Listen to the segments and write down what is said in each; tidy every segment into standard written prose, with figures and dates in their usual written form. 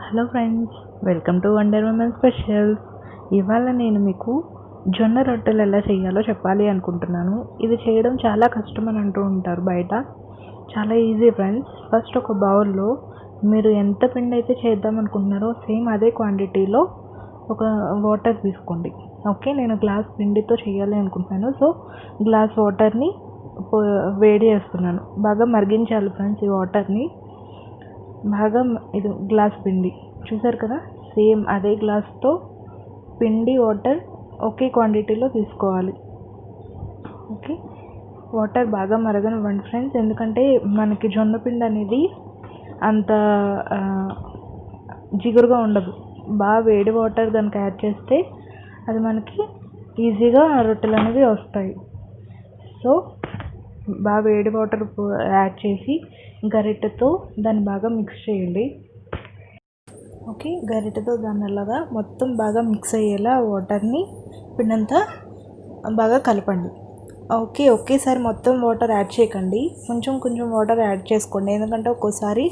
Hello friends, welcome to wonder women specials. ఇవాళ నేను మీకు జొన్న రొట్టెలు ఎలా చేయాలో చెప్పాలి అనుకుంటున్నాను. ఇది చేయడం చాలా కష్టం అని అంటూ ఉంటారు బయట. చాలా ఈజీ ఫ్రెండ్స్. ఫస్ట్ ఒక బౌల్లో మీరు ఎంత పిండి అయితే చేద్దాం అనుకుంటున్నారో సేమ్ అదే క్వాంటిటీలో ఒక వాటర్ తీసుకోండి. ఓకే, నేను గ్లాస్ పిండితో చేయాలి అనుకుంటున్నాను. సో గ్లాస్ వాటర్ని వేడి చేస్తున్నాను. బాగా మరిగించాలి ఫ్రెండ్స్. ఈ వాటర్ని బాగా ఇది గ్లాస్ పిండి చూసారు కదా, సేమ్ అదే గ్లాస్తో పిండి వాటర్ ఒకే క్వాంటిటీలో తీసుకోవాలి. ఓకే, వాటర్ బాగా మరగనివ్వండి ఫ్రెండ్స్. ఎందుకంటే మనకి జొన్న పిండి అనేది అంత జిగురుగా ఉండదు. బాగా వేడి వాటర్ దానికి యాడ్ చేస్తే అది మనకి ఈజీగా రొట్టెలు అనేవి వస్తాయి. సో బాగా వేడి వాటర్ యాడ్ చేసి గరిటెతో దాన్ని బాగా మిక్స్ చేయండి. ఓకే, గరిటెతో దాన్ని అలాగా మొత్తం బాగా మిక్స్ అయ్యేలా వాటర్ని పిండంతా బాగా కలపండి. ఓకే, ఒకేసారి మొత్తం వాటర్ యాడ్ చేయకండి, కొంచెం కొంచెం వాటర్ యాడ్ చేసుకోండి. ఎందుకంటే ఒక్కోసారి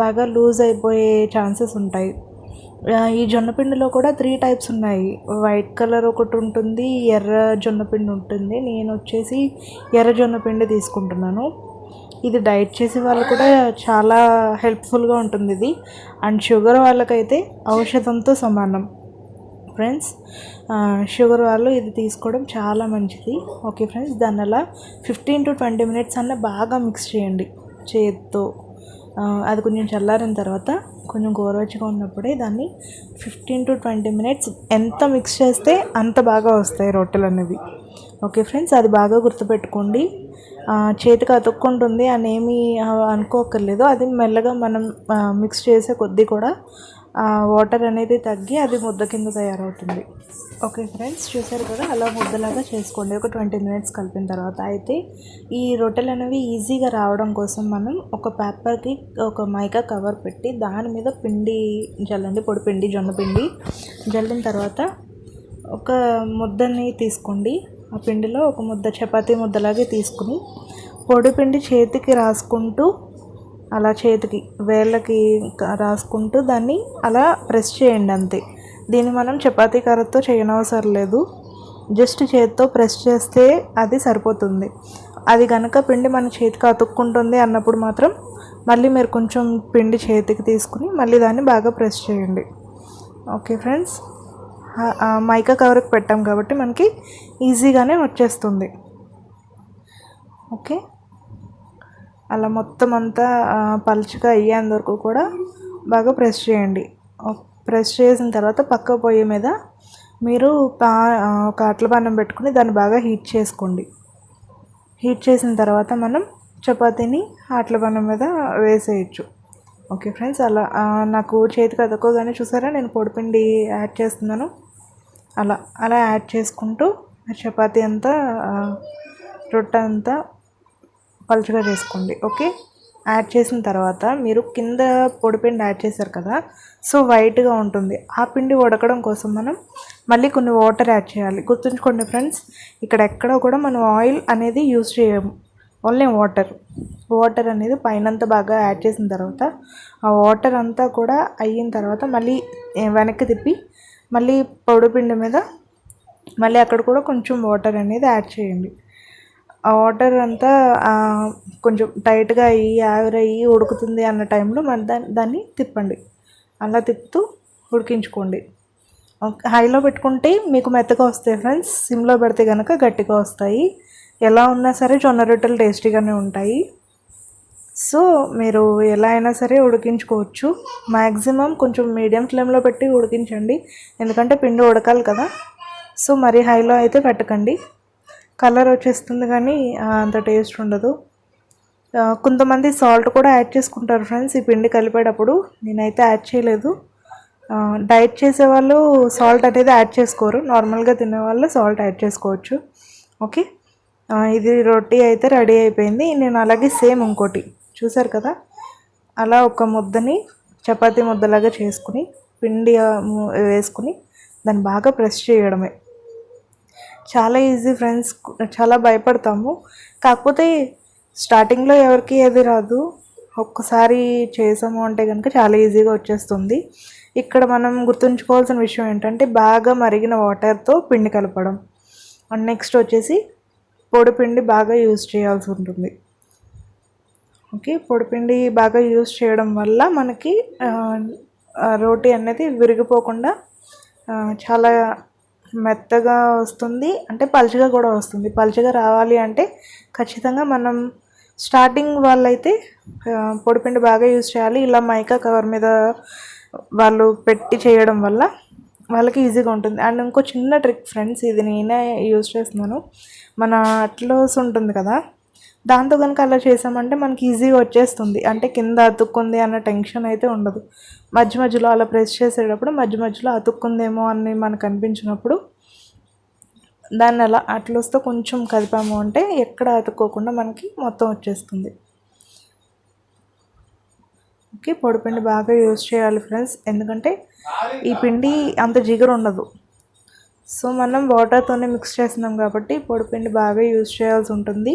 బాగా లూజ్ అయిపోయే ఛాన్సెస్ ఉంటాయి. ఈ జొన్నపిండిలో కూడా 3 టైప్స్ ఉన్నాయి. వైట్ కలర్ ఒకటి ఉంటుంది, ఎర్ర జొన్నపిండి ఉంటుంది. నేను వచ్చేసి ఎర్ర జొన్నపిండి తీసుకుంటున్నాను. ఇది డైట్ చేసే వాళ్ళు కూడా చాలా హెల్ప్ఫుల్గా ఉంటుంది ఇది. అండ్ షుగర్ వాళ్ళకైతే ఔషధంతో సమానం ఫ్రెండ్స్. షుగర్ వాళ్ళు ఇది తీసుకోవడం చాలా మంచిది. ఓకే ఫ్రెండ్స్, దాన్ని అలా 15 to 20 minutes అన్న బాగా మిక్స్ చేయండి చేత్తో. అది కొంచెం చల్లారిన తర్వాత కొంచెం గోరువెచ్చగా ఉన్నప్పుడే దాన్ని 15 to 20 minutes ఎంత మిక్స్ చేస్తే అంత బాగా వస్తాయి రొట్టెలు అనేవి. ఓకే ఫ్రెండ్స్, అది బాగా గుర్తుపెట్టుకోండి. చేతికి అతుక్కుంటుంది అనేమి అనుకోకర్లేదు. అది మెల్లగా మనం మిక్స్ చేసే కొద్దీ కూడా వాటర్ అనేది తగ్గి అది ముద్ద కింద తయారవుతుంది. ఓకే ఫ్రెండ్స్, చూసారు కదా, అలా ముద్దలాగా చేసుకోండి ఒక 20 minutes కలిపిన తర్వాత. అయితే ఈ రొట్టెలు అనేవి ఈజీగా రావడం కోసం మనం ఒక పేపర్కి ఒక మైకా కవర్ పెట్టి దాని మీద పిండి జల్లండి, పొడి పిండి, జొన్న పిండి జల్లిన తర్వాత ఒక ముద్దని తీసుకోండి. ఆ పిండిలో ఒక ముద్ద చపాతీ ముద్దలాగే తీసుకుని పొడి పిండి చేతికి రాసుకుంటూ, అలా చేతికి వేళ్ళకి రాసుకుంటూ దాన్ని అలా ప్రెస్ చేయండి అంతే. దీన్ని మనం చపాతీ కర్రతో చేయనవసరం లేదు, జస్ట్ చేతితో ప్రెస్ చేస్తే అది సరిపోతుంది. అది కనుక పిండి మన చేతికి అతుక్కుంటుంది అన్నప్పుడు మాత్రం మళ్ళీ మీరు కొంచెం పిండి చేతికి తీసుకుని మళ్ళీ దాన్ని బాగా ప్రెస్ చేయండి. ఓకే ఫ్రెండ్స్, మైకా కవర్కి పెట్టాం కాబట్టి మనకి ఈజీగానే వచ్చేస్తుంది. ఓకే, అలా మొత్తం అంతా పలుచగా అయ్యేంత వరకు కూడా బాగా ప్రెస్ చేయండి. ప్రెస్ చేసిన తర్వాత పక్క పొయ్యి మీద మీరు ఒక అట్ల పానం పెట్టుకుని దాన్ని బాగా హీట్ చేసుకోండి. హీట్ చేసిన తర్వాత మనం చపాతీని అట్ల పానం మీద వేసేయచ్చు. ఓకే ఫ్రెండ్స్, అలా నాకు చేతికి అతుక్కోగానే చూసారా నేను పొడిపిండి యాడ్ చేస్తున్నాను. అలా అలా యాడ్ చేసుకుంటూ చపాతీ అంతా రొట్టె అంతా పలుచగా చేసుకోండి. ఓకే, యాడ్ చేసిన తర్వాత మీరు కింద పొడిపిండి యాడ్ చేశారు కదా, సో వైట్గా ఉంటుంది. ఆ పిండి ఉడకడం కోసం మనం మళ్ళీ కొన్ని వాటర్ యాడ్ చేయాలి. గుర్తుంచుకోండి ఫ్రెండ్స్, ఇక్కడ ఎక్కడ కూడా మనం ఆయిల్ అనేది యూజ్ చేయము, ఓన్లీ వాటర్ అనేది పైనంతా బాగా యాడ్ చేసిన తర్వాత ఆ వాటర్ అంతా కూడా అయిన తర్వాత మళ్ళీ వెనక్కి తిప్పి మళ్ళీ పొడిపిండి మీద మళ్ళీ అక్కడ కూడా కొంచెం వాటర్ అనేది యాడ్ చేయండి. ఆ వాటర్ అంతా కొంచెం టైట్గా అయ్యి ఆవిరయ్యి ఉడుకుతుంది అన్న టైంలో మన దాన్ని తిప్పండి. అలా తిప్పుతూ ఉడికించుకోండి. హైలో పెట్టుకుంటే మీకు మెత్తగా వస్తాయి ఫ్రెండ్స్, సిమ్లో పెడితే కనుక గట్టిగా వస్తాయి. ఎలా ఉన్నా సరే జొన్న రొట్టెలు టేస్టీగానే ఉంటాయి. సో మీరు ఎలా అయినా సరే ఉడికించుకోవచ్చు. మ్యాక్సిమం కొంచెం మీడియం ఫ్లేమ్లో పెట్టి ఉడికించండి, ఎందుకంటే పిండి ఉడకాలి కదా. సో మరి హైలో అయితే పెట్టకండి, కలర్ వచ్చేస్తుంది కానీ అంత టేస్ట్ ఉండదు. కొంతమంది సాల్ట్ కూడా యాడ్ చేసుకుంటారు ఫ్రెండ్స్ ఈ పిండి కలిపేటప్పుడు. నేనైతే యాడ్ చేయలేదు. డైట్ చేసేవాళ్ళు సాల్ట్ అనేది యాడ్ చేసుకోరు, నార్మల్గా తినేవాళ్ళు సాల్ట్ యాడ్ చేసుకోవచ్చు. ఓకే, ఇది రొట్టి అయితే రెడీ అయిపోయింది. నేను అలాగే సేమ్ ఇంకోటి చూసారు కదా, అలా ఒక ముద్దని చపాతీ ముద్దలాగా చేసుకుని పిండి వేసుకుని దాన్ని బాగా ప్రెస్ చేయడమే. చాలా ఈజీ ఫ్రెండ్స్. చాలా భయపడతాము, కాకపోతే స్టార్టింగ్లో ఎవరికి ఏది రాదు. ఒక్కసారి చేసాము అంటే కనుక చాలా ఈజీగా వచ్చేస్తుంది. ఇక్కడ మనం గుర్తుంచుకోవాల్సిన విషయం ఏంటంటే బాగా మరిగిన వాటర్తో పిండి కలపడం. అండ్ నెక్స్ట్ వచ్చేసి పొడిపిండి బాగా యూజ్ చేయాల్సి ఉంటుంది. ఓకే, పొడిపిండి బాగా యూజ్ చేయడం వల్ల మనకి రోటీ అనేది విరిగిపోకుండా చాలా మెత్తగా వస్తుంది, అంటే పలుచగా కూడా వస్తుంది. పలుచగా రావాలి అంటే ఖచ్చితంగా మనం స్టార్టింగ్ వాళ్ళైతే పొడిపిండి బాగా యూజ్ చేయాలి. ఇలా మైకా కవర్ మీద వాళ్ళు పెట్టి చేయడం వల్ల వాళ్ళకి ఈజీగా ఉంటుంది. అండ్ ఇంకో చిన్న ట్రిక్ ఫ్రెండ్స్, ఇది నేనే యూజ్ చేస్తున్నాను. మన అట్లోస్ ఉంటుంది కదా, దాంతో కనుక అలా చేసామంటే మనకి ఈజీగా వచ్చేస్తుంది. అంటే కింద అతుక్కుంది అన్న టెన్షన్ అయితే ఉండదు. మధ్య మధ్యలో అలా ప్రెస్ చేసేటప్పుడు మధ్య మధ్యలో అతుక్కుందేమో అని మనకు అనిపించినప్పుడు దాన్ని అలా అట్లొస్తే కొంచెం కదిపాము అంటే ఎక్కడ అతుక్కోకుండా మనకి మొత్తం వచ్చేస్తుంది. ఓకే, పొడిపిండి బాగా యూజ్ చేయాలి ఫ్రెండ్స్, ఎందుకంటే ఈ పిండి అంత జిగురు ఉండదు. సో మనం వాటర్తోనే మిక్స్ చేస్తున్నాం కాబట్టి పొడిపిండి బాగా యూజ్ చేయాల్సి ఉంటుంది.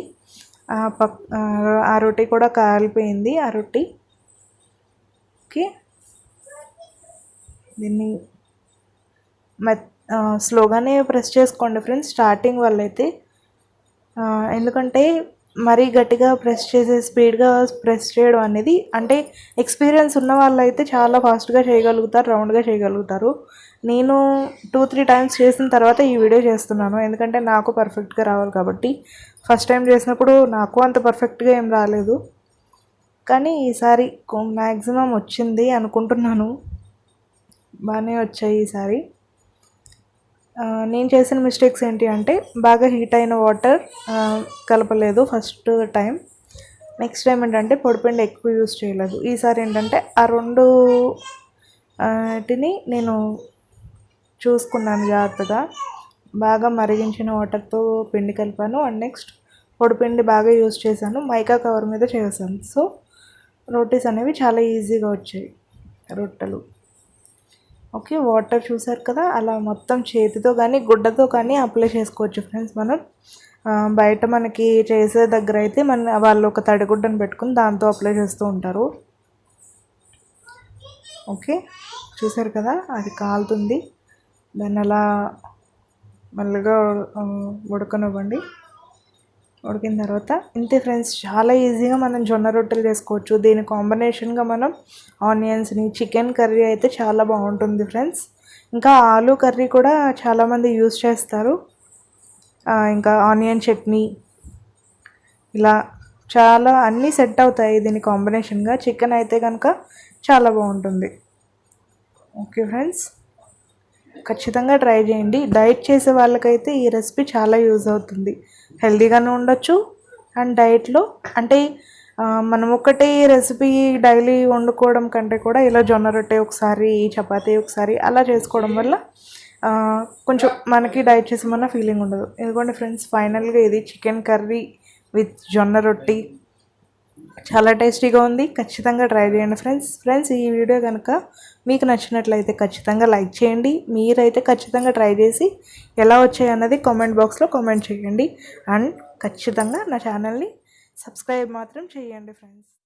ఆ రొట్టి కూడా కాలిపోయింది ఆ రొట్టి. ఓకే, దీన్ని స్లోగానే ప్రెస్ చేసుకోండి ఫ్రెండ్స్ స్టార్టింగ్ వాళ్ళైతే, ఎందుకంటే మరీ గట్టిగా ప్రెస్ చేసే స్పీడ్గా ప్రెస్ చేయడం అనేది, అంటే ఎక్స్పీరియన్స్ ఉన్న వాళ్ళైతే చాలా ఫాస్ట్గా చేయగలుగుతారు, రౌండ్గా చేయగలుగుతారు. నేను 2-3 టైమ్స్ చేసిన తర్వాత ఈ వీడియో చేస్తున్నాను, ఎందుకంటే నాకు పర్ఫెక్ట్గా రావాలి కాబట్టి. ఫస్ట్ టైం చేసినప్పుడు నాకు అంత పర్ఫెక్ట్గా ఏం రాలేదు, కానీ ఈసారి మ్యాక్సిమం వచ్చింది అనుకుంటున్నాను. బాగానే వచ్చాయి ఈసారి. నేను చేసిన మిస్టేక్స్ ఏంటి అంటే బాగా హీట్ అయిన వాటర్ కలపలేదు ఫస్ట్ టైం. నెక్స్ట్ టైం ఏంటంటే పొడిపిండి ఎక్కువ యూజ్ చేయలేదు. ఈసారి ఏంటంటే ఆ రెండు వాటిని నేను చూసుకున్నాను జాగ్రత్తగా. బాగా మరిగించిన వాటర్తో పిండి కలిపాను. అండ్ నెక్స్ట్ పొడిపిండి బాగా యూజ్ చేశాను, మైకా కవర్ మీద చేశాను. సో రోటీస్ అనేవి చాలా ఈజీగా వచ్చాయి, రొట్టెలు. ఓకే, వాటర్ చూసారు కదా, అలా మొత్తం చేతితో కానీ గుడ్డతో కానీ అప్లై చేసుకోవచ్చు ఫ్రెండ్స్. మనం బయట మనకి చేసే దగ్గర అయితే వాళ్ళు ఒక తడిగుడ్డను పెట్టుకుని దాంతో అప్లై చేస్తూ ఉంటారు. ఓకే, చూసారు కదా, అది కాలుతుంది. దాన్ని అలా మెల్లగా ఉడకనివ్వండి. ఉడికిన తర్వాత ఇంతే ఫ్రెండ్స్, చాలా ఈజీగా మనం జొన్న రొట్టెలు చేసుకోవచ్చు. దీని కాంబినేషన్గా మనం ఆనియన్స్ని, చికెన్ కర్రీ అయితే చాలా బాగుంటుంది ఫ్రెండ్స్. ఇంకా ఆలూ కర్రీ కూడా చాలామంది యూజ్ చేస్తారు. ఇంకా ఆనియన్ చట్నీ, ఇలా చాలా అన్నీ సెట్ అవుతాయి దీని కాంబినేషన్గా. చికెన్ అయితే కనుక చాలా బాగుంటుంది. ఓకే ఫ్రెండ్స్, ఖచ్చితంగా ట్రై చేయండి. డైట్ చేసే వాళ్ళకైతే ఈ రెసిపీ చాలా యూజ్ అవుతుంది. హెల్తీగానే ఉండొచ్చు. అండ్ డైట్లో అంటే మనం ఒకటే రెసిపీ డైలీ వండుకోవడం కంటే కూడా ఇలా జొన్న రొట్టె ఒకసారి, చపాతీ ఒకసారి అలా చేసుకోవడం వల్ల కొంచెం మనకి డైట్ చేసామన్న ఫీలింగ్ ఉండదు. ఎందుకంటే ఫ్రెండ్స్, ఫైనల్గా ఇది చికెన్ కర్రీ విత్ జొన్న రొట్టి చాలా టేస్టీగా ఉంది. ఖచ్చితంగా ట్రై చేయండి ఫ్రెండ్స్. ఈ వీడియో కనుక మీకు నచ్చినట్లయితే ఖచ్చితంగా లైక్ చేయండి. మీరైతే ఖచ్చితంగా ట్రై చేసి ఎలా వచ్చాయి అన్నది కామెంట్ బాక్స్లో కామెంట్ చేయండి. అండ్ ఖచ్చితంగా నా ఛానల్ని సబ్స్క్రైబ్ మాత్రం చేయండి ఫ్రెండ్స్.